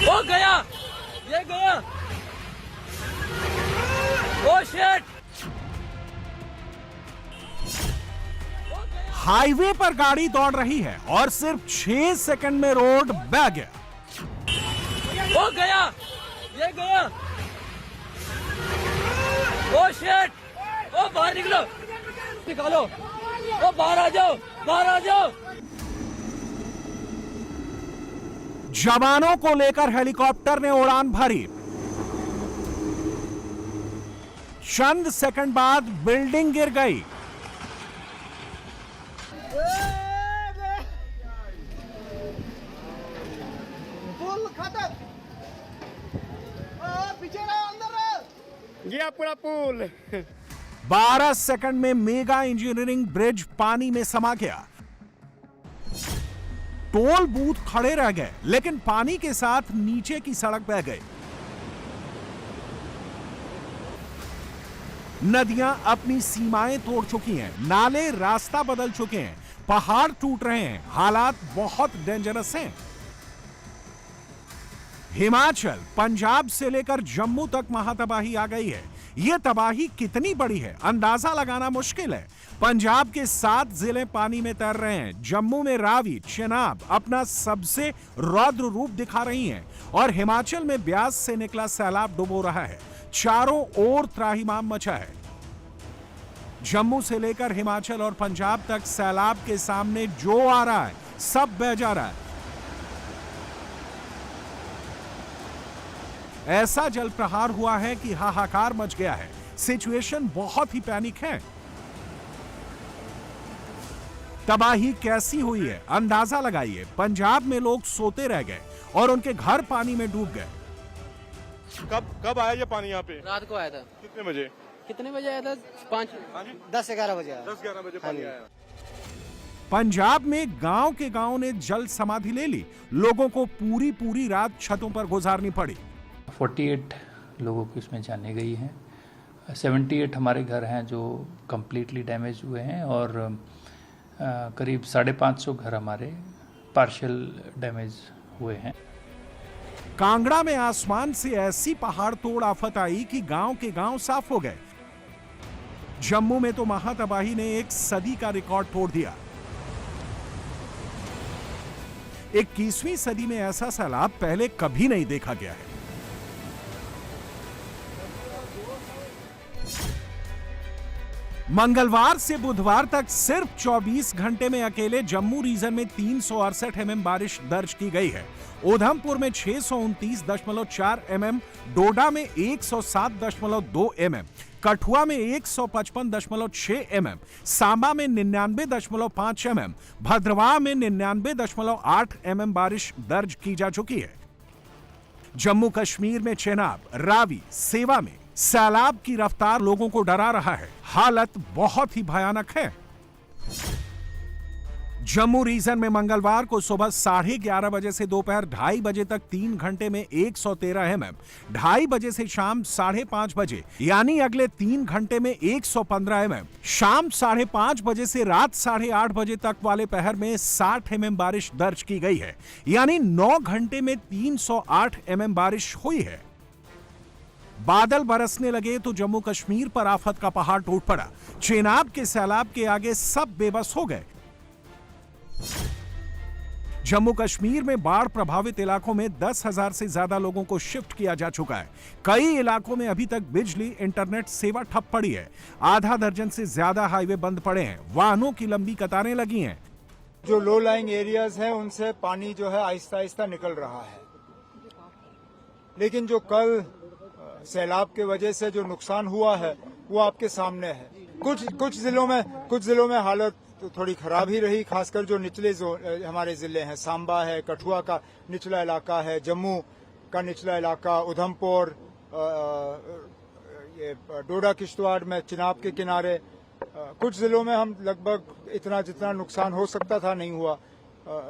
वो गया, ये गया। Oh shit. हाईवे पर गाड़ी दौड़ रही है और सिर्फ 6 सेकंड में रोड बह गया। वो गया, ये गया। Oh shit. ओ बाहर निकलो, निकालो। ओ बाहर आ जाओ, बाहर आ जाओ। जवानों को लेकर हेलीकॉप्टर ने उड़ान भरी। चंद सेकंड बाद बिल्डिंग गिर गई। पुल खत्म। पीछे रहो, अंदर रहो। गया पूरा पुल। 12 सेकंड में मेगा इंजीनियरिंग ब्रिज पानी में समा गया। टोल बूथ खड़े रह गए, लेकिन पानी के साथ नीचे की सड़क बह गई। नदियां अपनी सीमाएं तोड़ चुकी हैं, नाले रास्ता बदल चुके हैं, पहाड़ टूट रहे हैं, हालात बहुत डेंजरस हैं। हिमाचल, पंजाब से लेकर जम्मू तक महातबाही आ गई है। यह तबाही कितनी बड़ी है अंदाजा लगाना मुश्किल है। पंजाब के 7 जिले पानी में तैर रहे हैं। जम्मू में रावी, चेनाब अपना सबसे रौद्र रूप दिखा रही हैं और हिमाचल में ब्यास से निकला सैलाब डुबो रहा है। चारों ओर त्राहिमाम मचा है। जम्मू से लेकर हिमाचल और पंजाब तक सैलाब के सामने जो आ रहा है सब बह जा रहा है। ऐसा जल प्रहार हुआ है कि हाहाकार मच गया है। सिचुएशन बहुत ही पैनिक है। तबाही कैसी हुई है अंदाजा लगाइए। पंजाब में लोग सोते रह गए और उनके घर पानी में डूब गए। कब आया ये पानी यहाँ पे? रात को आया था। कितने बजे? कितने बजे आया था? 10-11 बजे आया। 10-11 बजे पानी आया। पंजाब में गांव के गांव ने जल समाधि ले ली। लोगों को पूरी रात छतों पर गुजारनी पड़ी। 48 लोगों की उसमें जाने गई हैं। 78 हमारे घर हैं जो कम्प्लीटली डैमेज हुए हैं और करीब 550 घर हमारे पार्शियल डैमेज हुए हैं। कांगड़ा में आसमान से ऐसी पहाड़ तोड़ आफत आई कि गांव के गांव साफ हो गए। जम्मू में तो महातबाही ने एक सदी का रिकॉर्ड तोड़ दिया। 21वीं सदी में ऐसा सैलाब पहले कभी नहीं देखा गया है। मंगलवार से बुधवार तक सिर्फ 24 घंटे में अकेले जम्मू रीजन में 368 mm बारिश दर्ज की गई है। उधमपुर में 629.4 mm, डोडा में 107.2 mm, कठुआ में 155.6 mm, सांबा में 99.5 mm, भद्रवाह में 99.8 mm बारिश दर्ज की जा चुकी है। जम्मू कश्मीर में चेनाब, रावी, सेवा में सैलाब की रफ्तार लोगों को डरा रहा है। हालत बहुत ही भयानक है। जम्मू रीजन में मंगलवार को सुबह 11:30 बजे से दोपहर 2:30 बजे तक 3 घंटे में 113 mm, 2:30 बजे से शाम 5:30 बजे यानी अगले 3 घंटे में 115 mm, शाम 5:30 बजे से रात 8:30 बजे तक वाले पहर में 60 mm बारिश दर्ज की गई है। यानी 9 घंटे में 308 mm बारिश हुई है। बादल बरसने लगे तो जम्मू कश्मीर पर आफत का पहाड़ टूट पड़ा। चेनाब के सैलाब के आगे सब बेबस हो गए। जम्मू कश्मीर में बाढ़ प्रभावित इलाकों में 10,000 से ज्यादा लोगों को शिफ्ट किया जा चुका है। कई इलाकों में अभी तक बिजली, इंटरनेट सेवा ठप पड़ी है। आधा दर्जन से ज्यादा हाईवे बंद पड़े हैं। वाहनों की लंबी कतारें लगी हैं। जो लो लाइंग एरियाज हैं उनसे पानी जो है आहिस्ता आहिस्ता निकल रहा है, लेकिन जो कल सैलाब के वजह से जो नुकसान हुआ है वो आपके सामने है। कुछ जिलों में हालत तो थोड़ी खराब ही रही, खासकर जो निचले हमारे जिले हैं। सांबा है, कठुआ का निचला इलाका है, जम्मू का निचला इलाका, उधमपुर, ये डोडा किश्तवाड़ में चिनाब के किनारे। कुछ जिलों में हम लगभग इतना जितना नुकसान हो सकता था नहीं हुआ।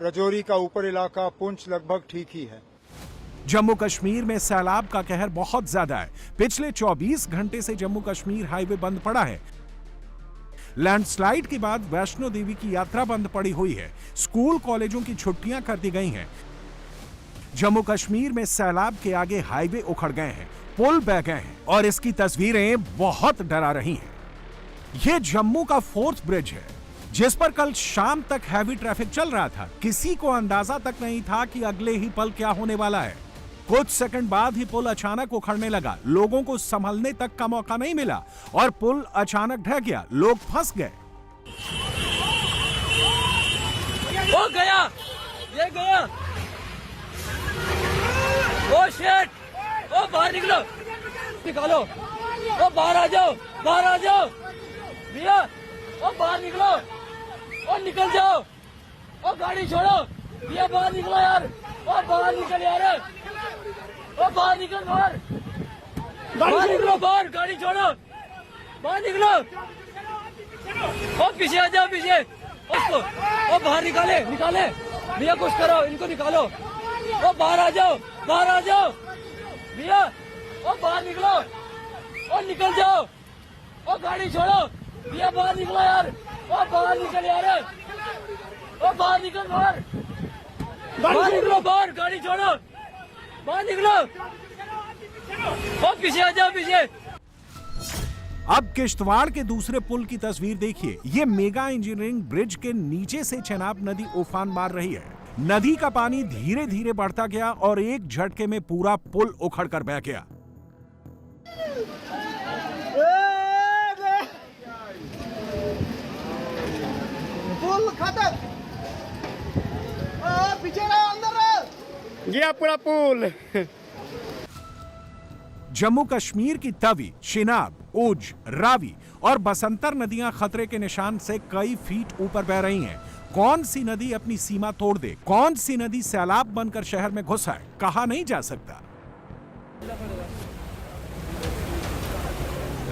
रजौरी का ऊपर इलाका, पुंछ लगभग ठीक ही है। जम्मू कश्मीर में सैलाब का कहर बहुत ज्यादा है। पिछले 24 घंटे से जम्मू कश्मीर हाईवे बंद पड़ा है। लैंडस्लाइड के बाद वैष्णो देवी की यात्रा बंद पड़ी हुई है। स्कूल कॉलेजों की छुट्टियां कर दी गई हैं। जम्मू कश्मीर में सैलाब के आगे हाईवे उखड़ गए हैं, पुल बह गए हैं और इसकी तस्वीरें बहुत डरा रही हैं। यह जम्मू का 4th ब्रिज है जिस पर कल शाम तक हैवी ट्रैफिक चल रहा था। किसी को अंदाजा तक नहीं था कि अगले ही पल क्या होने वाला है। कुछ सेकंड बाद ही पुल अचानक उखड़ने लगा। लोगों को संभलने तक का मौका नहीं मिला और पुल अचानक ढह गया। लोग फंस गए। वो गया, ये गया। ओ शिट, ओ बाहर निकलो, निकालो। ओ बाहर आ जाओ, बाहर आ जाओ भैया। ओ बाहर निकलो, ओ निकल जाओ। ओ गाड़ी छोड़ो भैया, बाहर निकलो यार। ओ बाहर निकल यार, ओ बाहर निकल, बाहर बाहर निकलो, बाहर गाड़ी छोड़ो, बाहर निकलो। ओ पीछे आ जाओ, पीछे उसको। ओ बाहर निकाले, निकाले भैया, कुछ करो, इनको निकालो। ओ बाहर आ जाओ, बाहर आ जाओ भैया। ओ बाहर निकलो, ओ निकल जाओ। ओ गाड़ी छोड़ो भैया, बाहर निकलो यार। ओ बाहर निकल यार, ओ बाहर निकल, बाहर बाहर निकलो, बाहर गाड़ी छोड़ो, बाहर निकलो। ओ पीछे आ जाओ, पीछे। अब किश्तवाड़ के दूसरे पुल की तस्वीर देखिए। ये मेगा इंजीनियरिंग ब्रिज के नीचे से चेनाब नदी उफान मार रही है। नदी का पानी धीरे धीरे बढ़ता गया और एक झटके में पूरा पुल उखड़ कर बह गया। पुल खत्म। पीछे रहो, अंदर रहो। गया पूरा पुल। जम्मू कश्मीर की तवी, चिनाब, ऊज, रावी और बसंतर नदियां खतरे के निशान से कई फीट ऊपर बह रही हैं। कौन सी नदी अपनी सीमा तोड़ दे, कौन सी नदी सैलाब बनकर शहर में घुस आए, कहा नहीं जा सकता।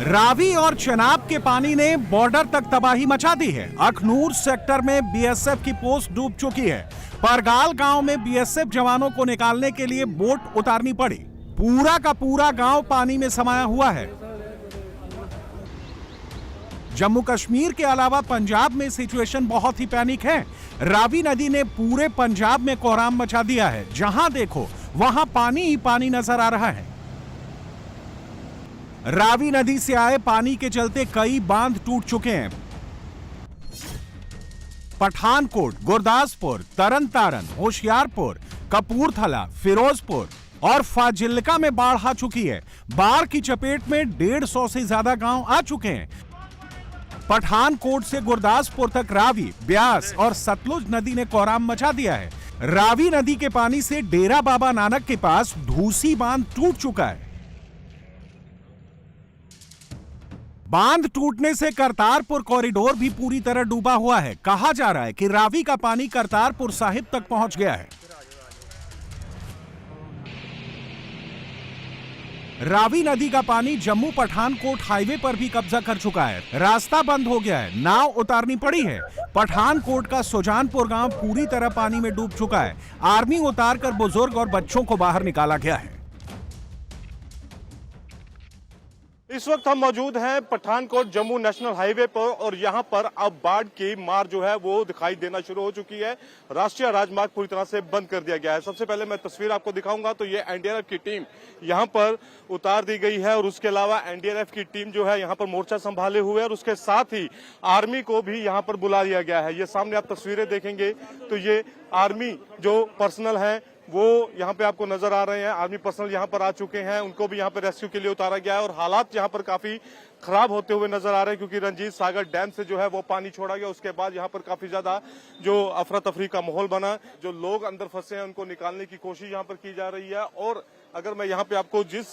रावी और चिनाब के पानी ने बॉर्डर तक तबाही मचा दी है। अखनूर सेक्टर में बीएसएफ की पोस्ट डूब चुकी है। परगाल गांव में बीएसएफ जवानों को निकालने के लिए बोट उतारनी पड़ी। पूरा का पूरा गांव पानी में समाया हुआ है। जम्मू कश्मीर के अलावा पंजाब में सिचुएशन बहुत ही पैनिक है। रावी नदी ने पूरे पंजाब में कोहराम मचा दिया है। जहां देखो वहां पानी ही पानी नजर आ रहा है। रावी नदी से आए पानी के चलते कई बांध टूट चुके हैं। पठानकोट, गुरदासपुर, तरनतारन, होशियारपुर, कपूरथला, फिरोजपुर और फाजिल्का में बाढ़ आ चुकी है। बाढ़ की चपेट में 150 से ज्यादा गांव आ चुके हैं। पठानकोट से गुरदासपुर तक रावी, ब्यास और सतलुज नदी ने कोहराम मचा दिया है। रावी नदी के पानी से डेरा बाबा नानक के पास धूसी बांध टूट चुका है। बांध टूटने से करतारपुर कॉरिडोर भी पूरी तरह डूबा हुआ है। कहा जा रहा है कि रावी का पानी करतारपुर साहिब तक पहुंच गया है। रावी नदी का पानी जम्मू पठानकोट हाईवे पर भी कब्जा कर चुका है। रास्ता बंद हो गया है, नाव उतारनी पड़ी है। पठानकोट का सुजानपुर गांव पूरी तरह पानी में डूब चुका है। आर्मी उतारकर बुजुर्ग और बच्चों को बाहर निकाला गया है। इस वक्त हम मौजूद हैं पठानकोट जम्मू नेशनल हाईवे पर और यहां पर अब बाढ़ की मार जो है वो दिखाई देना शुरू हो चुकी है। राष्ट्रीय राजमार्ग पूरी तरह से बंद कर दिया गया है। सबसे पहले मैं तस्वीर आपको दिखाऊंगा तो ये एनडीआरएफ की टीम यहां पर उतार दी गई है और उसके अलावा एनडीआरएफ की टीम जो है यहां पर मोर्चा संभाले हुए है और उसके साथ ही आर्मी को भी यहां पर बुला लिया गया है। ये सामने आप तस्वीरें देखेंगे तो ये आर्मी जो पर्सनल है वो यहाँ पे आपको नजर आ रहे हैं। आर्मी पर्सनल यहाँ पर आ चुके हैं, उनको भी यहाँ पे रेस्क्यू के लिए उतारा गया है और हालात यहाँ पर काफी खराब होते हुए नजर आ रहे हैं क्योंकि रंजीत सागर डैम से जो है वो पानी छोड़ा गया। उसके बाद यहाँ पर काफी ज्यादा जो अफरा तफरी का माहौल बना, जो लोग अंदर फंसे हैं उनको निकालने की कोशिश यहाँ पर की जा रही है। और अगर मैं यहाँ पे आपको जिस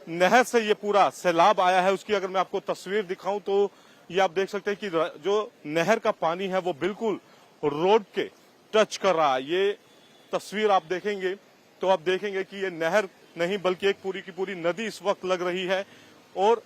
नहर से ये पूरा सैलाब आया है उसकी अगर मैं आपको तस्वीर दिखाऊं तो ये आप देख सकते हैं कि जो नहर का पानी है वो बिल्कुल रोड के टच कर रहा है। ये तस्वीर आप देखेंगे तो आप देखेंगे कि ये नहर नहीं बल्कि एक पूरी की पूरी नदी इस वक्त लग रही है और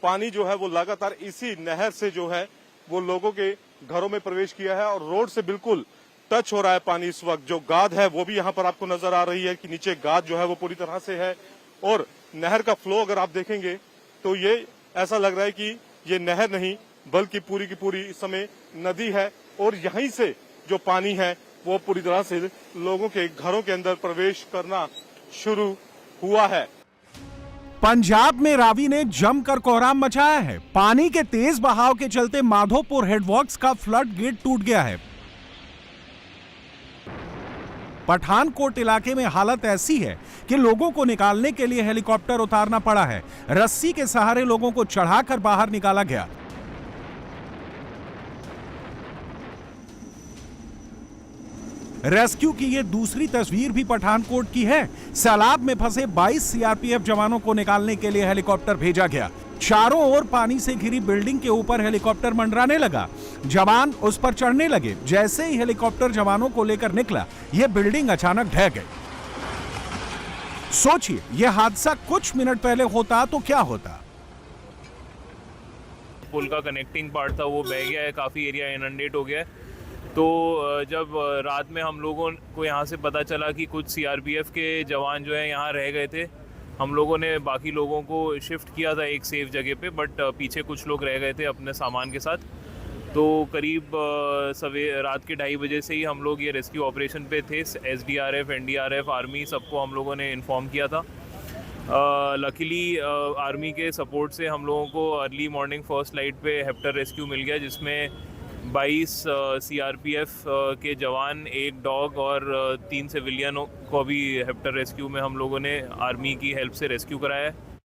पानी जो है वो लगातार इसी नहर से जो है वो लोगों के घरों में प्रवेश किया है और रोड से बिल्कुल टच हो रहा है पानी। इस वक्त जो गाद है वो भी यहाँ पर आपको नजर आ रही है कि नीचे गाद जो है वो पूरी तरह से है और नहर का फ्लो अगर आप देखेंगे तो ये ऐसा लग रहा है कि ये नहर नहीं बल्कि पूरी की पूरी इस समय नदी है और यहीं से जो पानी है वो पूरी तरह से लोगों के घरों के अंदर प्रवेश करना शुरू हुआ है। पंजाब में रावी ने जमकर कोहराम मचाया है। पानी के तेज बहाव के चलते माधोपुर हेडवर्क्स का फ्लड गेट टूट गया है। पठानकोट इलाके में हालत ऐसी है कि लोगों को निकालने के लिए हेलीकॉप्टर उतारना पड़ा है। रस्सी के सहारे लोगों को चढ़ाकर बाहर निकाला गया। रेस्क्यू की यह दूसरी तस्वीर भी पठानकोट की है। सैलाब में फंसे 22 सीआरपीएफ जवानों को निकालने के लिए हेलीकॉप्टर भेजा गया। चारों ओर पानी से घिरी बिल्डिंग के ऊपर हेलीकॉप्टर मंडराने लगा। जवान उस पर चढ़ने लगे। जैसे ही हेलीकॉप्टर जवानों को लेकर निकला, यह बिल्डिंग अचानक ढह गई। सोचिए, यह हादसा कुछ मिनट पहले होता तो क्या होता। पुल का कनेक्टिंग पार्ट था वो बह गया है, काफ़ी एरिया इनंडेट हो गया है। तो जब रात में हम लोगों को यहाँ से पता चला कि कुछ सीआरपीएफ के जवान जो है यहाँ रह गए थे, हम लोगों ने बाकी लोगों को शिफ्ट किया था एक सेफ जगह पे, बट पीछे कुछ लोग रह गए थे अपने सामान के साथ। तो करीब रात के 2:30 बजे से ही हम लोग ये रेस्क्यू ऑपरेशन पे थे। एसडीआरएफ, एनडीआरएफ, आर्मी सबको हम लोगों ने इन्फॉर्म किया था। लकीली आर्मी के सपोर्ट से हम लोगों को अर्ली मॉर्निंग फर्स्ट लाइट पे हेप्टर रेस्क्यू मिल गया, जिसमें 22 सीआरपीएफ के जवान, एक डॉग और 3 सिविलियनों को भी हेप्टर रेस्क्यू में हम लोगों ने आर्मी की हेल्प से रेस्क्यू कराया है।